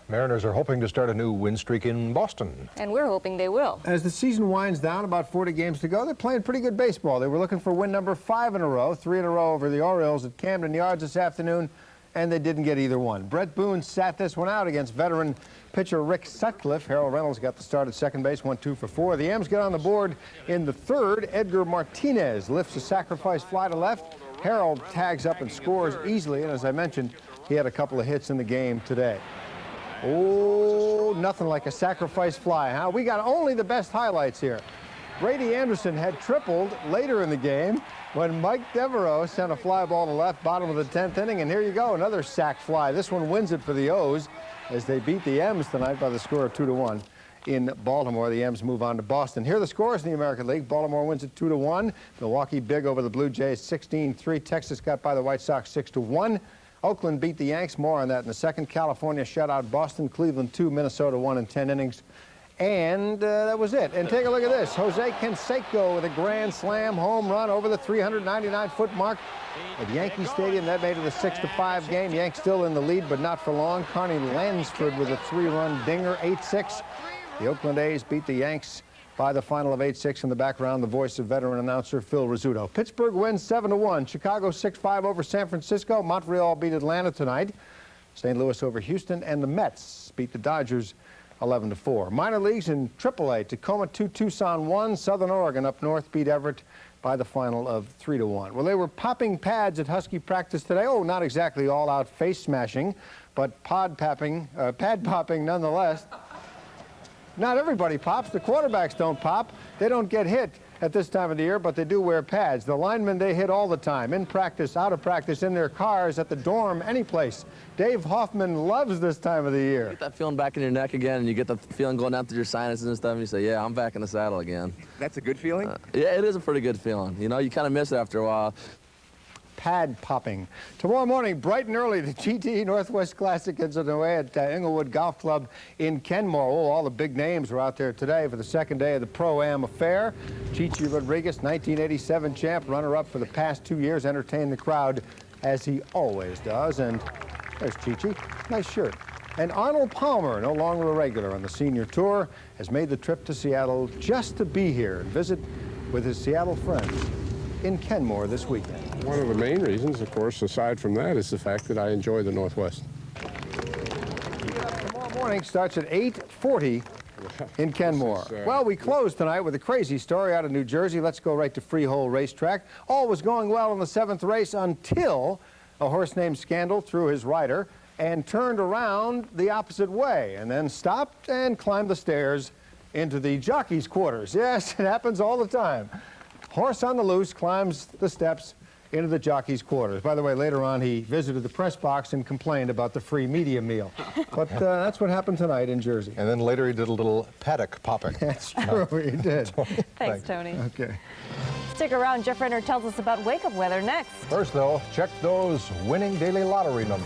Mariners are hoping to start a new win streak in Boston. And we're hoping they will. As the season winds down, about 40 games to go, they're playing pretty good baseball. They were looking for win number 5 in a row, 3 in a row over the Orioles at Camden Yards this afternoon, and they didn't get either one. Brett Boone sat this one out against veteran pitcher Rick Sutcliffe. Harold Reynolds got the start at second base, 1 2 for 4. The M's get on the board in the third. Edgar Martinez lifts a sacrifice fly to left. Harold tags up and scores easily, and as I mentioned, he had a couple of hits in the game today. Oh, nothing like a sacrifice fly, huh? We got only the best highlights here. Brady Anderson had tripled later in the game when Mike Devereaux sent a fly ball to left, bottom of the 10th inning, and here you go, another sac fly. This one wins it for the O's as they beat the M's tonight by the score of 2-1 in Baltimore. The M's move on to Boston. Here are the scores in the American League. Baltimore wins it 2-1. Milwaukee big over the Blue Jays 16-3. Texas got by the White Sox 6-1. Oakland beat the Yanks. More on that in the second. California shut out Boston. Cleveland 2, Minnesota 1 in 10 innings. And that was it. And take a look at this. Jose Canseco with a grand slam home run over the 399-foot mark at Yankee Stadium. That made it a 6-5 game. Yanks still in the lead, but not for long. Carney Lansford with a 3-run dinger, 8-6. The Oakland A's beat the Yanks by the final of 8-6. In the background, the voice of veteran announcer Phil Rizzuto. Pittsburgh wins 7-1. Chicago 6-5 over San Francisco. Montreal beat Atlanta tonight. St. Louis over Houston, and the Mets beat the Dodgers 11-4. Minor leagues in AAA. Tacoma 2, Tucson 1. Southern Oregon up north beat Everett by the final of 3-1. Well, they were popping pads at Husky practice today. Oh, not exactly all-out face smashing, but pad popping nonetheless. Not everybody pops. The quarterbacks don't pop. They don't get hit at this time of the year, but they do wear pads. The linemen, they hit all the time, in practice, out of practice, in their cars, at the dorm, any place. Dave Hoffman loves this time of the year. You get that feeling back in your neck again, and you get the feeling going down through your sinuses and stuff, and you say, yeah, I'm back in the saddle again. That's a good feeling? Yeah, it is a pretty good feeling. You know, you kind of miss it after a while. Pad popping. Tomorrow morning, bright and early, the GT Northwest Classic gets underway at Inglewood Golf Club in Kenmore. Oh, all the big names are out there today for the second day of the Pro-Am affair. Chichi Rodriguez, 1987 champ, runner-up for the past 2 years, entertained the crowd as he always does. And there's Chichi. Nice shirt. And Arnold Palmer, no longer a regular on the senior tour, has made the trip to Seattle just to be here and visit with his Seattle friends in Kenmore this weekend. One of the main reasons, of course, aside from that, is the fact that I enjoy the Northwest. Tomorrow morning starts at 8:40 in Kenmore. Well, we close tonight with a crazy story out of New Jersey. Let's go right to Freehold Racetrack. All was going well in the 7th race until a horse named Scandal threw his rider and turned around the opposite way and then stopped and climbed the stairs into the jockey's quarters. Yes, it happens all the time. Horse on the loose climbs the steps into the jockey's quarters. By the way, later on, he visited the press box and complained about the free media meal. But that's what happened tonight in Jersey. And then later he did a little paddock popping. That's true, he did. Thanks, Tony. Okay. Stick around. Jeff Renner tells us about wake-up weather next. First, though, check those winning daily lottery numbers.